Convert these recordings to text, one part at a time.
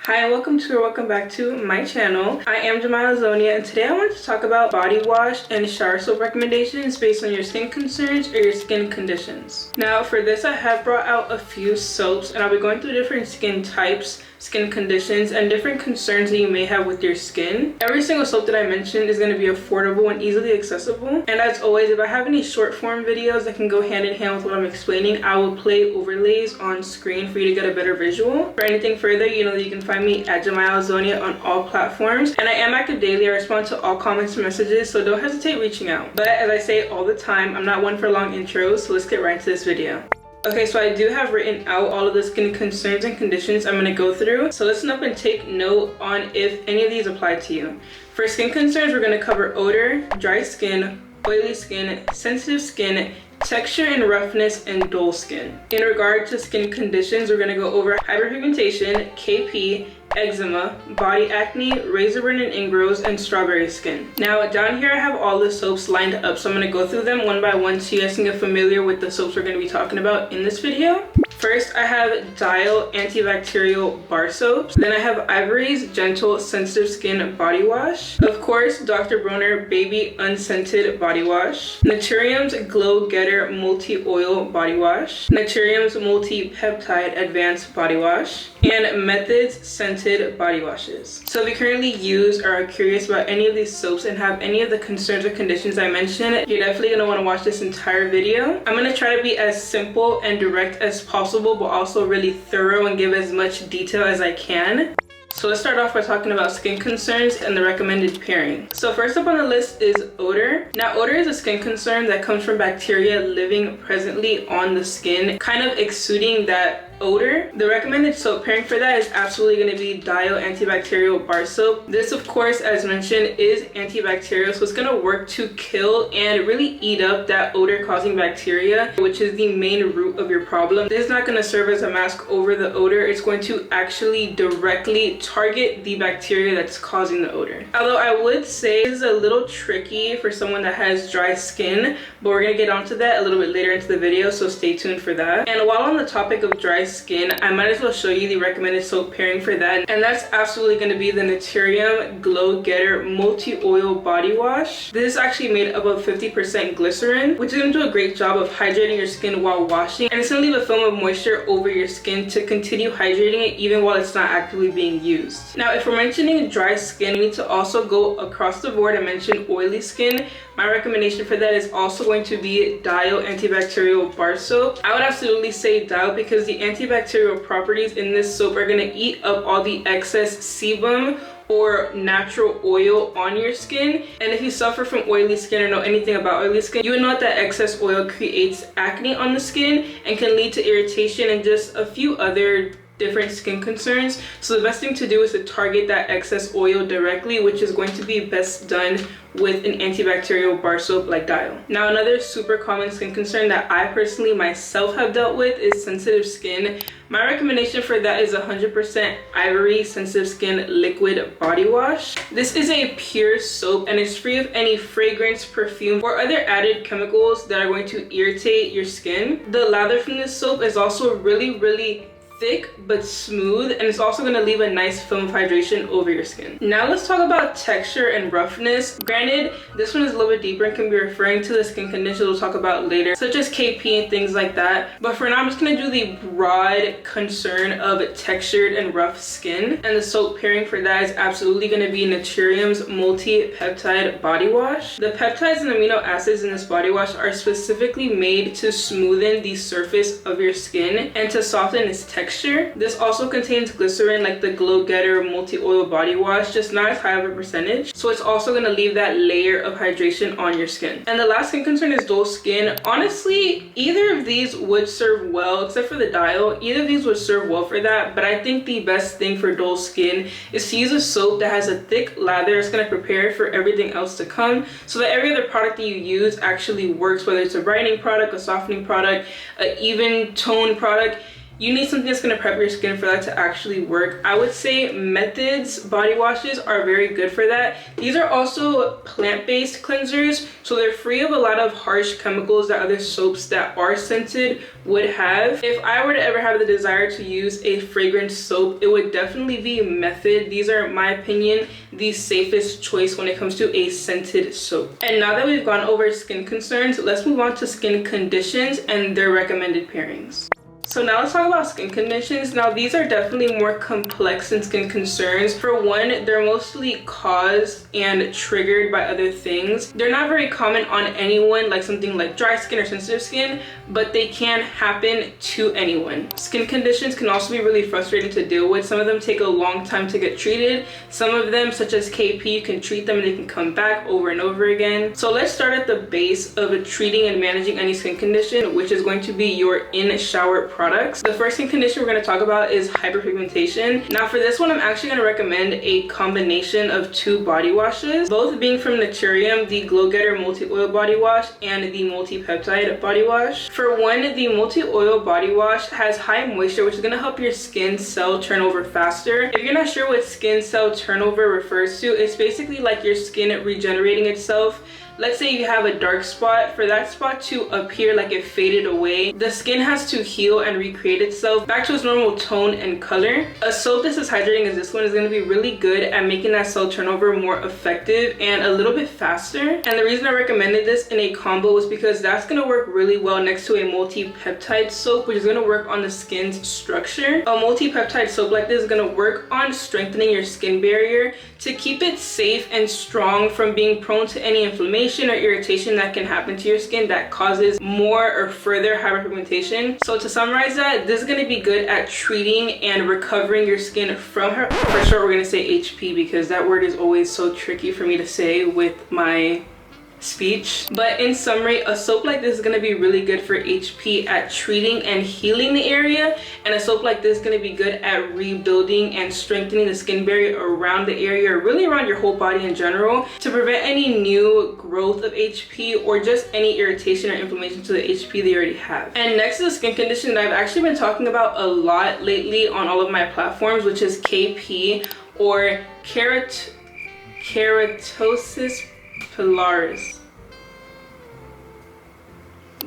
Hi and welcome back to my channel. I am Zonia and today I wanted to talk about body wash and shower soap recommendations based on your skin concerns or your skin conditions. Now for this I have brought out a few soaps and I'll be going through different skin types, skin conditions, and different concerns that you may have with your skin. Every single soap that I mentioned is going to be affordable and easily accessible. And as always, if I have any short form videos that can go hand in hand with what I'm explaining, I will play overlays on screen for you to get a better visual. For anything further, you know that you can find me at Zonia on all platforms. And I am active daily. I respond to all comments and messages, so don't hesitate reaching out. But as I say all the time, I'm not one for long intros, so let's get right into this video. Okay, so I do have written out all of the skin concerns and conditions I'm going to go through. So listen up and take note on if any of these apply to you. For skin concerns, we're going to cover odor, dry skin, oily skin, sensitive skin, texture and roughness, and dull skin. In regard to skin conditions, we're going to go over hyperpigmentation, KP, eczema, body acne, razor burn and ingrowns, and strawberry skin. Now down here I have all the soaps lined up, so I'm going to go through them one by one so you guys can get familiar with the soaps we're going to be talking about in this video. First, I have Dial antibacterial bar soaps. Then I have Ivory's gentle sensitive skin body wash. Of course, Dr.Bronner baby unscented body wash. Naturium's glow getter multi-oil body wash. Naturium's multi-peptide advanced body wash. And Method's scented body washes. So if you currently use or are curious about any of these soaps and have any of the concerns or conditions I mentioned, you're definitely going to want to watch this entire video. I'm going to try to be as simple and direct as possible, but also really thorough and give as much detail as I can. So let's start off by talking about skin concerns and the recommended pairing. So first up on the list is odor. Now odor is a skin concern that comes from bacteria living presently on the skin, kind of exuding that odor. The recommended soap pairing for that is absolutely going to be Dial antibacterial bar soap. This of course, as mentioned, is antibacterial, so it's going to work to kill and really eat up that odor causing bacteria, which is the main root of your problem. This is not going to serve as a mask over the odor. It's going to actually directly target the bacteria that's causing the odor. Although I would say this is a little tricky for someone that has dry skin, but we're going to get onto that a little bit later into the video, so stay tuned for that. And while on the topic of dry skin, I might as well show you the recommended soap pairing for that, and that's absolutely going to be the Naturium Glow Getter Multi-Oil Body Wash. This is actually made up of 50% glycerin, which is going to do a great job of hydrating your skin while washing, and it's going to leave a film of moisture over your skin to continue hydrating it even while it's not actively being used. Now if we're mentioning dry skin, we need to also go across the board and mention oily skin. My recommendation for that is also going to be Dial antibacterial bar soap. I would absolutely say Dial because the antibacterial properties in this soap are going to eat up all the excess sebum or natural oil on your skin. And if you suffer from oily skin or know anything about oily skin, you would know that excess oil creates acne on the skin and can lead to irritation and just a few other different skin concerns. So the best thing to do is to target that excess oil directly, which is going to be best done with an antibacterial bar soap like Dial. Now another super common skin concern that I personally myself have dealt with is sensitive skin. My recommendation for that is 100% Ivory sensitive skin liquid body wash. This is a pure soap and it's free of any fragrance, perfume, or other added chemicals that are going to irritate your skin. The lather from this soap is also really thick but smooth, and it's also going to leave a nice film of hydration over your skin. Now let's talk about texture and roughness. Granted, this one is a little bit deeper and can be referring to the skin conditions we'll talk about later, such as KP and things like that. But for now, I'm just going to do the broad concern of textured and rough skin. And the soap pairing for that is absolutely going to be Naturium's multi-peptide body wash. The peptides and amino acids in this body wash are specifically made to smoothen the surface of your skin and to soften its texture. This also contains glycerin like the Glow Getter multi-oil body wash, just not as high of a percentage, so it's also going to leave that layer of hydration on your skin. And the last skin concern is dull skin. Honestly, either of these would serve well, except for the Dial. Either of these would serve well for that, but I think the best thing for dull skin is to use a soap that has a thick lather. It's going to prepare for everything else to come, so that every other product that you use actually works, whether it's a brightening product, a softening product, an even tone product. you need something that's going to prep your skin for that to actually work. I would say Methods body washes are very good for that. These are also plant-based cleansers, so they're free of a lot of harsh chemicals that other soaps that are scented would have. If I were to ever have the desire to use a fragrance soap, it would definitely be Method. These are, in my opinion, the safest choice when it comes to a scented soap. And now that we've gone over skin concerns, let's move on to skin conditions and their recommended pairings. So now let's talk about skin conditions. Now these are definitely more complex than skin concerns. For one, they're mostly caused and triggered by other things. They're not very common on anyone, like something like dry skin or sensitive skin, but they can happen to anyone. Skin conditions can also be really frustrating to deal with. Some of them take a long time to get treated. Some of them, such as KP, you can treat them and they can come back over and over again. So let's start at the base of treating and managing any skin condition, which is going to be your in-shower products. The first skin condition we're going to talk about is hyperpigmentation. Now for this one, I'm actually going to recommend a combination of 2 body washes, both being from Naturium, the Glow Getter multi-oil body wash and the multi-peptide body wash. For one, the multi-oil body wash has high moisture, which is going to help your skin cell turnover faster. If you're not sure what skin cell turnover refers to, it's basically like your skin regenerating itself. Let's say you have a dark spot. For that spot to appear like it faded away, the skin has to heal and recreate itself back to its normal tone and color. A soap that's as hydrating as this one is going to be really good at making that cell turnover more effective and a little bit faster. And the reason I recommended this in a combo was because that's going to work really well next to a multi-peptide soap, which is going to work on the skin's structure. A multi-peptide soap like this is going to work on strengthening your skin barrier to keep it safe and strong from being prone to any inflammation or irritation that can happen to your skin that causes more or further hyperpigmentation. So to summarize that, this is going to be good at treating and recovering your skin from her. For sure, we're going to say HP because that word is always so tricky for me to say with my speech. But in summary, a soap like this is going to be really good for HP at treating and healing the area, and a soap like this is going to be good at rebuilding and strengthening the skin barrier around the area, or really around your whole body in general, to prevent any new growth of HP or just any irritation or inflammation to the HP they already have. And next is a skin condition that I've actually been talking about a lot lately on all of my platforms, which is KP, or keratosis pilaris.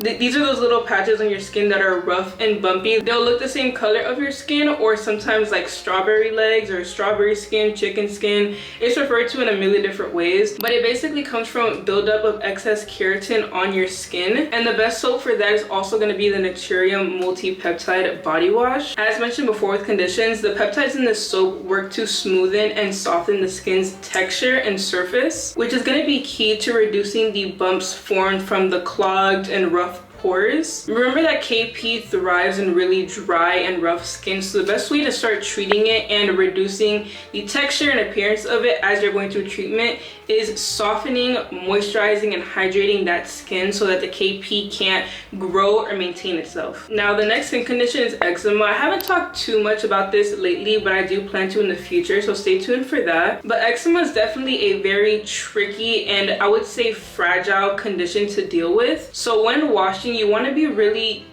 These are those little patches on your skin that are rough and bumpy. They'll look the same color of your skin, or sometimes like strawberry legs or strawberry skin, chicken skin. It's referred to in a million different ways, but it basically comes from buildup of excess keratin on your skin. And the best soap for that is also going to be the Naturium multi-peptide body wash. As mentioned before with conditions, the peptides in this soap work to smoothen and soften the skin's texture and surface, which is going to be key to reducing the bumps formed from the clogged and rough pores. Remember that KP thrives in really dry and rough skin, so the best way to start treating it and reducing the texture and appearance of it as you're going through treatment is softening, moisturizing, and hydrating that skin so that the KP can't grow or maintain itself. Now the next skin condition is eczema. I haven't talked too much about this lately, but I do plan to in the future, so stay tuned for that. But eczema is definitely a very tricky and I would say fragile condition to deal with. So when washing, you want to be really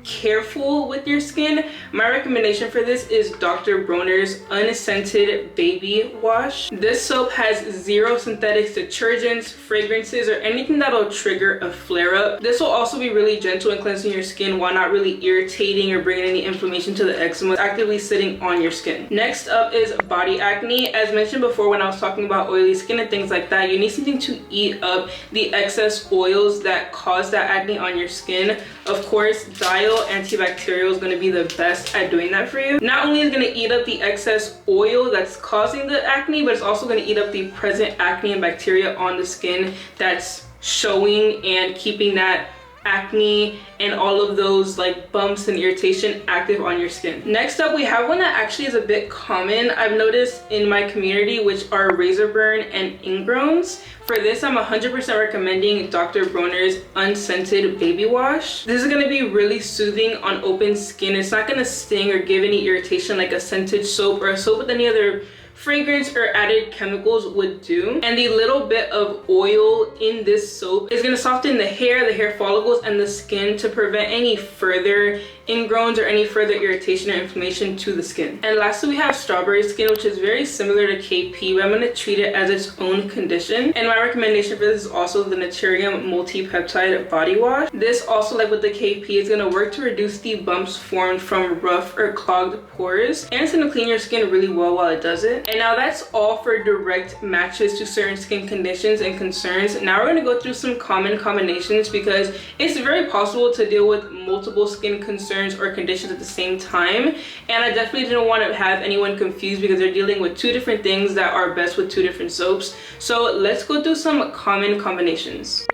careful with your skin. My recommendation for this is Dr. Bronner's unscented baby wash. This soap has 0 synthetic detergents, fragrances, or anything that'll trigger a flare-up. This will also be really gentle in cleansing your skin while not really irritating or bringing any inflammation to the eczema actively sitting on your skin. Next up is body acne. As mentioned before when I was talking about oily skin and things like that, you need something to eat up the excess oils that cause that acne on your skin. Of course, antibacterial is going to be the best at doing that for you. Not only is it going to eat up the excess oil that's causing the acne, but it's also going to eat up the present acne and bacteria on the skin that's showing and keeping that acne and all of those like bumps and irritation active on your skin. Next up, we have one that actually is a bit common I've noticed in my community, which are razor burn and ingrowns. For this, I'm 100% recommending Dr. Bronner's unscented baby wash. This is going to be really soothing on open skin. It's not going to sting or give any irritation like a scented soap or a soap with any other fragrance or added chemicals would do. And the little bit of oil in this soap is going to soften the hair follicles, and the skin to prevent any further ingrowns or any further irritation or inflammation to the skin. And lastly, we have strawberry skin, which is very similar to KP, but I'm going to treat it as its own condition. And my recommendation for this is also the Naturium multi-peptide body wash. This also, like with the KP, is going to work to reduce the bumps formed from rough or clogged pores, and it's going to clean your skin really well while it does it. And now that's all for direct matches to certain skin conditions and concerns. Now we're going to go through some common combinations, because it's very possible to deal with multiple skin concerns or conditions at the same time, and I definitely didn't want to have anyone confused because they're dealing with two different things that are best with two different soaps. So let's go through some common combinations.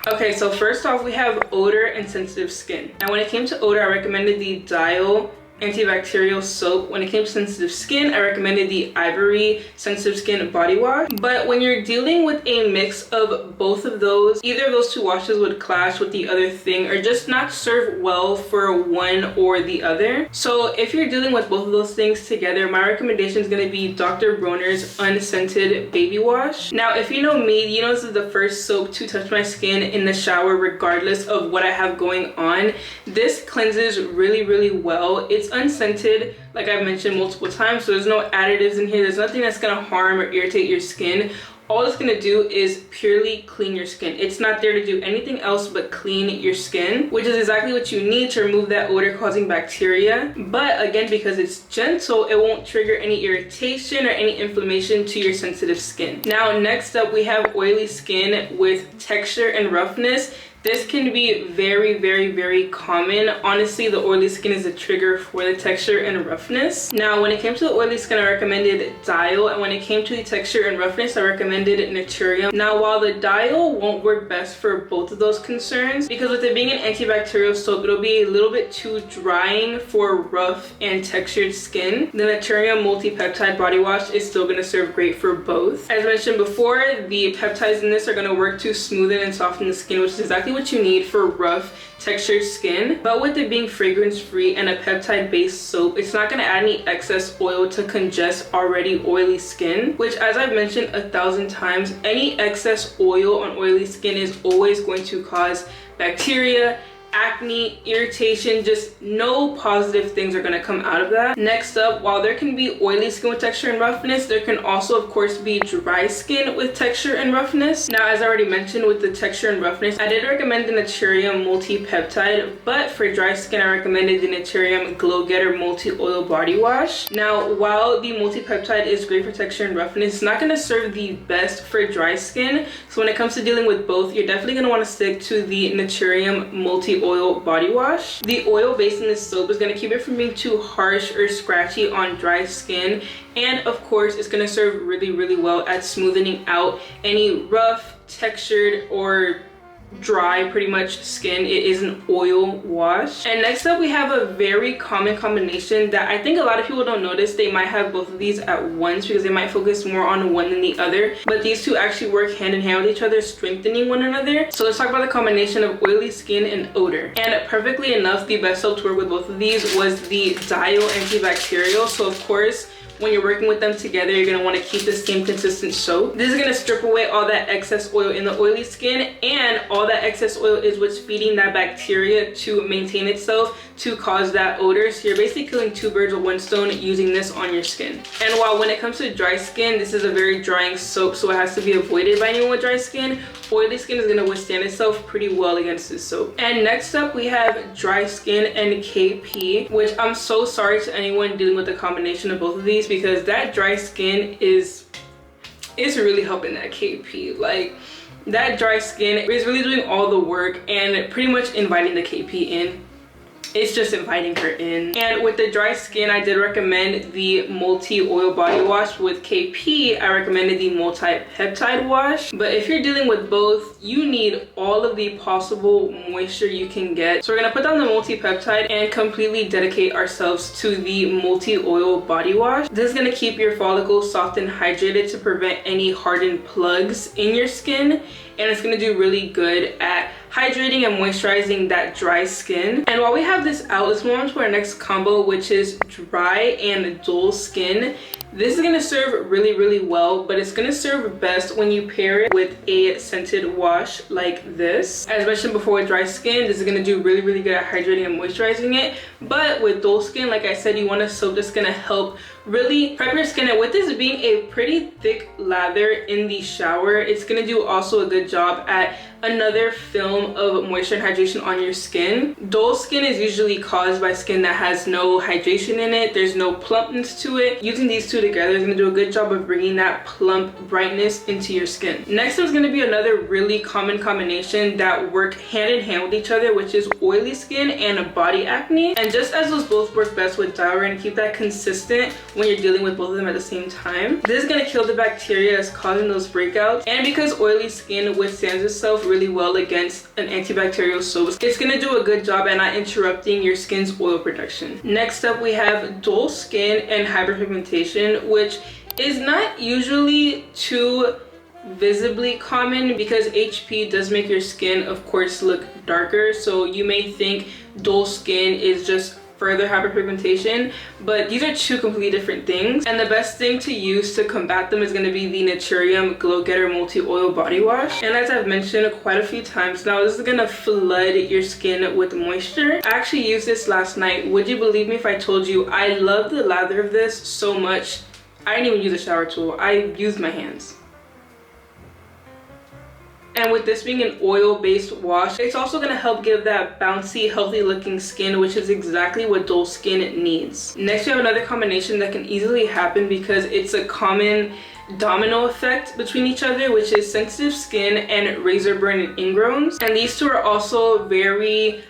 Okay, so first off, we have odor and sensitive skin. Now when it came to odor, I recommended the Dial antibacterial soap. When it came to sensitive skin, I recommended the Ivory sensitive skin body wash. But when you're dealing with a mix of both of those, either of those two washes would clash with the other thing or just not serve well for one or the other. So if you're dealing with both of those things together, my recommendation is going to be Dr. Bronner's unscented baby wash. Now if you know me, you know this is the first soap to touch my skin in the shower regardless of what I have going on. This cleanses really well. It's unscented, like I've mentioned multiple times, so there's no additives in here. There's nothing that's gonna harm or irritate your skin. All it's gonna do is purely clean your skin. It's not there to do anything else but clean your skin, which is exactly what you need to remove that odor causing bacteria. But again, because it's gentle, it won't trigger any irritation or any inflammation to your sensitive skin. Now next up, we have oily skin with texture and roughness. This can be very common. Honestly, the oily skin is a trigger for the texture and roughness. Now, when it came to the oily skin, I recommended Dial, and when it came to the texture and roughness, I recommended Naturium. Now, while the Dial won't work best for both of those concerns, because with it being an antibacterial soap, it'll be a little bit too drying for rough and textured skin, the Naturium multi-peptide body wash is still going to serve great for both. As mentioned before, the peptides in this are going to work to smoothen and soften the skin, which is exactly what you need for rough textured skin. But with it being fragrance free and a peptide based soap, it's not going to add any excess oil to congest already oily skin, which, as I've mentioned 1,000 times, any excess oil on oily skin is always going to cause bacteria, acne, irritation, just no positive things are going to come out of that. Next up, while there can be oily skin with texture and roughness, there can also of course be dry skin with texture and roughness. Now, as I already mentioned, with the texture and roughness, I did recommend the Naturium multi-peptide, but for dry skin I recommended the Naturium Glow Getter multi-oil body wash. Now, while the multi-peptide is great for texture and roughness, it's not going to serve the best for dry skin. So when it comes to dealing with both, you're definitely going to want to stick to the Naturium multi-oil body wash. The oil base in this soap is going to keep it from being too harsh or scratchy on dry skin, and of course it's going to serve really well at smoothing out any rough, textured, or dry pretty much skin. It is an oil wash. And next up, we have a very common combination that I think a lot of people don't notice. They might have both of these at once because they might focus more on one than the other, but these two actually work hand in hand with each other, strengthening one another. So let's talk about the combination of oily skin and odor. And perfectly enough, the best soap to work with both of these was the Dial antibacterial. So of course, when you're working with them together, you're going to want to keep the same consistent soap. This is going to strip away all that excess oil in the oily skin, and all that excess oil is what's feeding that bacteria to maintain itself to cause that odor. So you're basically killing two birds with one stone using this on your skin. And while when it comes to dry skin, this is a very drying soap, so it has to be avoided by anyone with dry skin. Oily skin is going to withstand itself pretty well against this soap. And next up, we have dry skin and KP, which I'm so sorry to anyone dealing with the combination of both of these, because that dry skin is really helping that KP. Like, that dry skin is really doing all the work and pretty much inviting the KP in. It's just inviting her in. And with the dry skin, I did recommend the multi-oil body wash. With KP, I recommended the multi-peptide wash. But if you're dealing with both, you need all of the possible moisture you can get. So we're gonna put down the multi-peptide and completely dedicate ourselves to the multi-oil body wash. This is gonna keep your follicles soft and hydrated to prevent any hardened plugs in your skin. And it's gonna do really good at hydrating and moisturizing that dry skin. And while we have this out, let's move on to our next combo, which is dry and dull skin. This is gonna serve really well, but it's gonna serve best when you pair it with a scented wash like this. As mentioned before, with dry skin, this is gonna do really good at hydrating and moisturizing it. But with dull skin, like I said, you want a soap that's gonna help really prep your skin. And with this being a pretty thick lather in the shower, it's gonna do also a good job at another film of moisture and hydration on your skin. Dull skin is usually caused by skin that has no hydration in it. There's no plumpness to it. Using these two together is gonna do a good job of bringing that plump brightness into your skin. Next is gonna be another really common combination that work hand in hand with each other, which is oily skin and body acne. And just as those both work best with diuretic and keep that consistent when you're dealing with both of them at the same time, this is gonna kill the bacteria that's causing those breakouts. And because oily skin withstands itself really well against an antibacterial soap, it's gonna do a good job at not interrupting your skin's oil production. Next up, we have dull skin and hyperpigmentation, which is not usually too visibly common because HP does make your skin, of course, look darker. So you may think dull skin is just further hyperpigmentation, but these are two completely different things. And the best thing to use to combat them is going to be the Naturium Glow Getter Multi-Oil Body Wash. And as I've mentioned quite a few times now, this is going to flood your skin with moisture. I actually used this last night. Would you believe me if I told you I love the lather of this so much? I didn't even use a shower tool. I used my hands. And with this being an oil-based wash, it's also going to help give that bouncy, healthy-looking skin, which is exactly what dull skin needs. Next, we have another combination that can easily happen because it's a common domino effect between each other, which is sensitive skin and razor burn and ingrowns. And these two are also very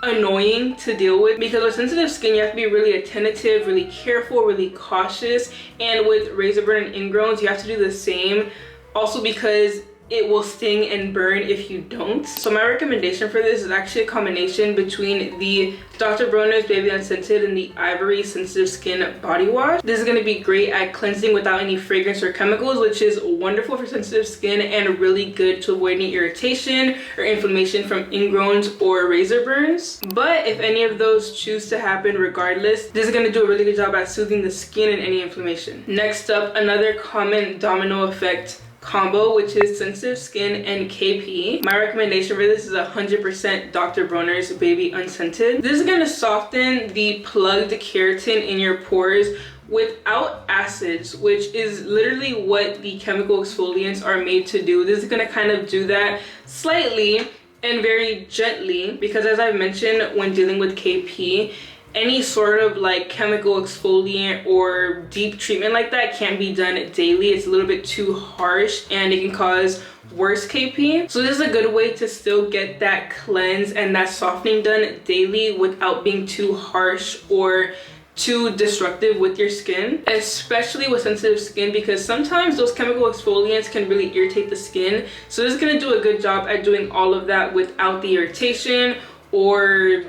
annoying to deal with because with sensitive skin you have to be really attentive, really careful, really cautious. And with razor burn and ingrowns you have to do the same, also because it will sting and burn if you don't. So my recommendation for this is actually a combination between the Dr. Bronner's Baby Unscented and the Ivory Sensitive Skin Body Wash. This is going to be great at cleansing without any fragrance or chemicals, which is wonderful for sensitive skin and really good to avoid any irritation or inflammation from ingrowns or razor burns. But if any of those choose to happen regardless, this is going to do a really good job at soothing the skin and any inflammation. Next up, another common domino effect combo, which is sensitive skin and KP. My recommendation for this is 100% Dr. Bronner's Baby Unscented. This is going to soften the plugged keratin in your pores without acids, which is literally what the chemical exfoliants are made to do. This is going to kind of do that slightly and very gently because, as I've mentioned, when dealing with KP, any sort of like chemical exfoliant or deep treatment like that can't be done daily. It's a little bit too harsh and it can cause worse KP. So this is a good way to still get that cleanse and that softening done daily without being too harsh or too destructive with your skin, especially with sensitive skin, because sometimes those chemical exfoliants can really irritate the skin. So this is going to do a good job at doing all of that without the irritation or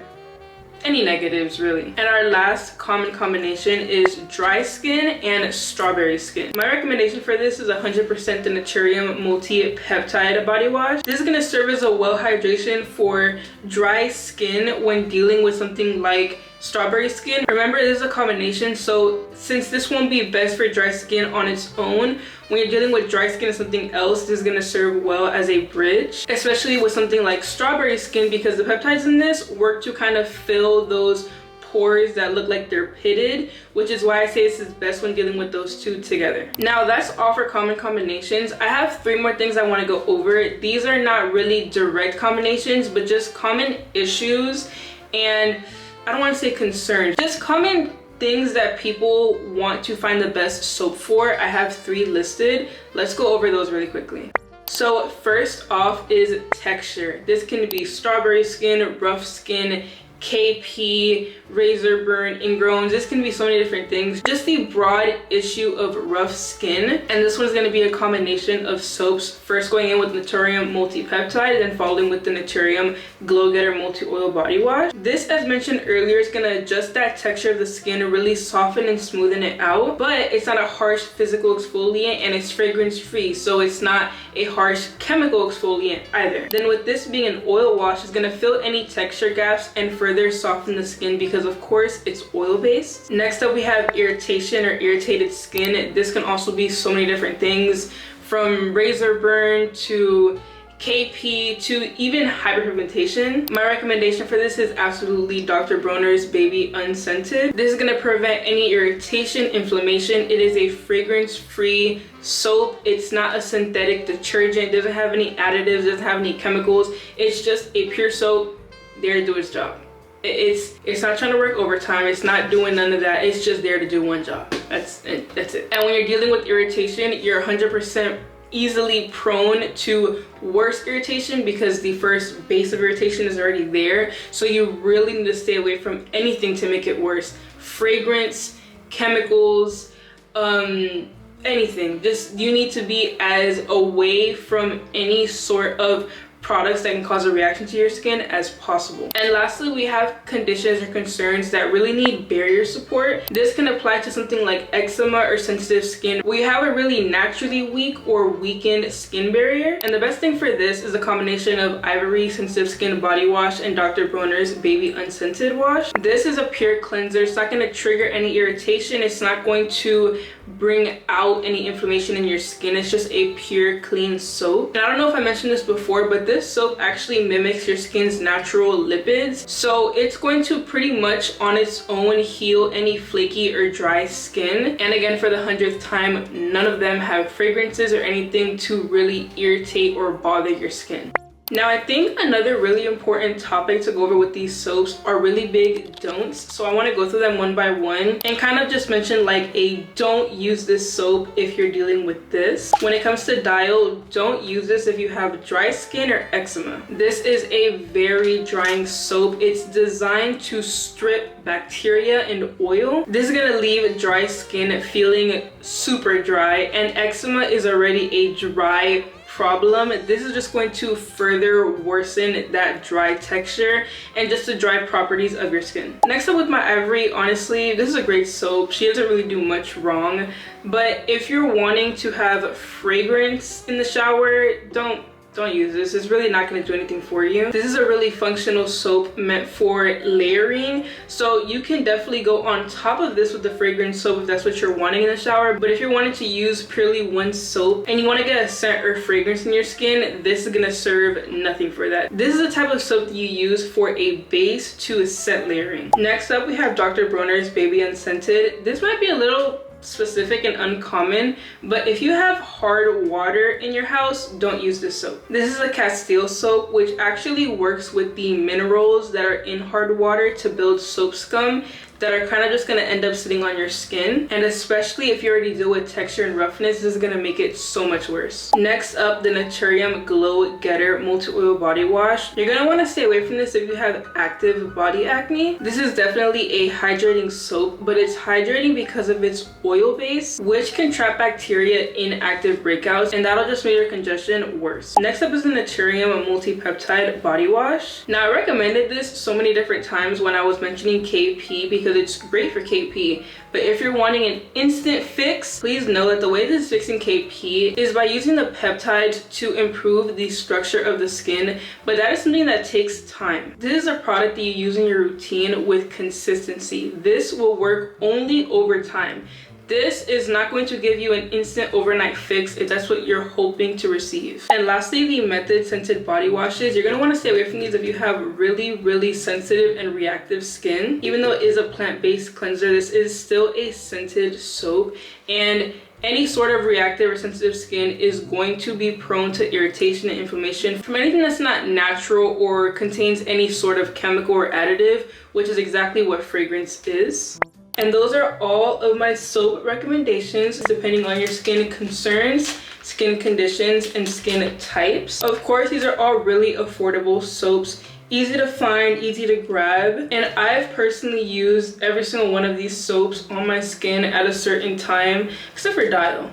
any negatives really. And our last common combination is dry skin and strawberry skin. My recommendation for this is 100% the Naturium multi-peptide body wash. This is going to serve as a well hydration for dry skin when dealing with something like strawberry skin. Remember, this is a combination, so since this won't be best for dry skin on its own, when you're dealing with dry skin and something else, this is going to serve well as a bridge, especially with something like strawberry skin, because the peptides in this work to kind of fill those pores that look like they're pitted, which is why I say this is best when dealing with those two together. Now that's all for common combinations. I have 3 more things I want to go over. These are not really direct combinations, but just common issues and I don't want to say concerns, just common things that people want to find the best soap for. I have 3 listed. Let's go over those really quickly. So first off is texture. This can be strawberry skin, rough skin, KP, razor burn, ingrowns. This can be so many different things. Just the broad issue of rough skin. And this one's going to be a combination of soaps. First going in with Naturium multi-peptide, then following with the Naturium Glow Getter Multi-Oil Body Wash. This, as mentioned earlier, is going to adjust that texture of the skin, really soften and smoothen it out. But it's not a harsh physical exfoliant and it's fragrance free. So it's not a harsh chemical exfoliant either. Then with this being an oil wash, it's going to fill any texture gaps and further further soften the skin because of course it's oil based. Next up we have irritation or irritated skin. This can also be so many different things, from razor burn to KP to even hyperpigmentation. My recommendation for this is absolutely Dr. Bronner's Baby Unscented. This is going to prevent any irritation, inflammation. It is a fragrance-free soap. It's not a synthetic detergent, doesn't have any additives, doesn't have any chemicals. It's just a pure soap there to do its job. It's not trying to work overtime. It's not doing none of that. It's just there to do one job. That's it. And when you're dealing with irritation, you're 100% easily prone to worse irritation because the first base of irritation is already there. So you really need to stay away from anything to make it worse. Fragrance, chemicals, anything. Just you need to be as away from any sort of products that can cause a reaction to your skin as possible. And lastly, we have conditions or concerns that really need barrier support. This can apply to something like eczema or sensitive skin where you have a really naturally weak or weakened skin barrier. And the best thing for this is a combination of Ivory Sensitive Skin Body Wash and Dr. Bronner's Baby Unscented Wash. This is a pure cleanser. It's not going to trigger any irritation. It's not going to bring out any inflammation in your skin. It's just a pure clean soap. And I don't know if I mentioned this before, but this soap actually mimics your skin's natural lipids, so it's going to pretty much on its own heal any flaky or dry skin. And again, for the 100th time, none of them have fragrances or anything to really irritate or bother your skin. Now, I think another really important topic to go over with these soaps are really big don'ts. So I want to go through them one by one and kind of just mention like a don't use this soap if you're dealing with this. When it comes to dial, don't use this if you have dry skin or eczema. This is a very drying soap. It's designed to strip bacteria and oil. This is going to leave dry skin feeling super dry, and eczema is already a dry problem. This is just going to further worsen that dry texture and just the dry properties of your skin. Next up with my Ivory, honestly, this is a great soap. She doesn't really do much wrong, but if you're wanting to have fragrance in the shower, don't use this. It's really not going to do anything for you. This is a really functional soap meant for layering, so you can definitely go on top of this with the fragrance soap if that's what you're wanting in the shower. But if you're wanting to use purely one soap and you want to get a scent or fragrance in your skin, this is going to serve nothing for that. This is the type of soap that you use for a base to scent layering. Next up, we have Dr. Bronner's Baby Unscented. This might be a little specific and uncommon, but if you have hard water in your house, don't use this soap. This is a castile soap, which actually works with the minerals that are in hard water to build soap scum that are kind of just going to end up sitting on your skin. And especially if you already deal with texture and roughness, this is going to make it so much worse. Next up, the Naturium Glow Getter Multi-Oil Body Wash. You're going to want to stay away from this if you have active body acne. This is definitely a hydrating soap, but it's hydrating because of its oil base, which can trap bacteria in active breakouts, and that'll just make your congestion worse. Next up is the Naturium Multi-Peptide Body Wash. Now, I recommended this so many different times when I was mentioning KP because it's great for KP, but if you're wanting an instant fix, please know that the way this is fixing KP is by using the peptides to improve the structure of the skin, but that is something that takes time. This is a product that you use in your routine with consistency. This will work only over time. This is not going to give you an instant overnight fix if that's what you're hoping to receive. And lastly, the method scented body washes. You're going to want to stay away from these if you have really sensitive and reactive skin. Even though it is a plant-based cleanser, this is still a scented soap, and any sort of reactive or sensitive skin is going to be prone to irritation and inflammation from anything that's not natural or contains any sort of chemical or additive, which is exactly what fragrance is. And those are all of my soap recommendations depending on your skin concerns, skin conditions, and skin types. Of course, these are all really affordable soaps, easy to find, easy to grab, and I've personally used every single one of these soaps on my skin at a certain time, except for Dial.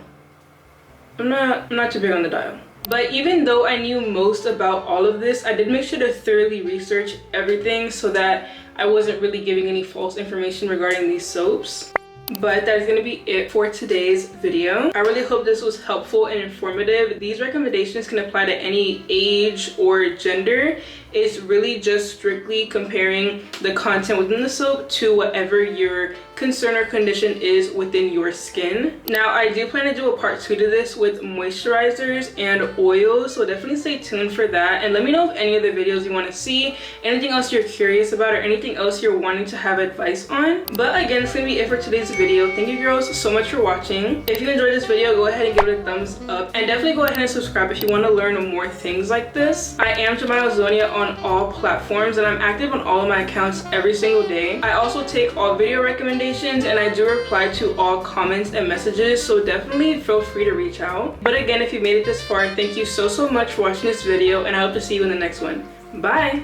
I'm not too big on the Dial. But even though I knew most about all of this, I did make sure to thoroughly research everything so that I wasn't really giving any false information regarding these soaps. But that is going to be it for today's video. I really hope this was helpful and informative. These recommendations can apply to any age or gender, It's really just strictly comparing the content within the soap to whatever your concern or condition is within your skin. Now, I do plan to do a part 2 to this with moisturizers and oils, so definitely stay tuned for that. And let me know if any of the videos you want to see, anything else you're curious about, or anything else you're wanting to have advice on. But again, it's gonna be it for today's video. Thank you girls so much for watching. If you enjoyed this video, go ahead and give it a thumbs up, and definitely go ahead and subscribe if you want to learn more things like this. I am Zonia on all platforms, and I'm active on all of my accounts every single day. I also take all video recommendations, and I do reply to all comments and messages, so definitely feel free to reach out. But again, if you made it this far, thank you so much for watching this video, and I hope to see you in the next one. Bye!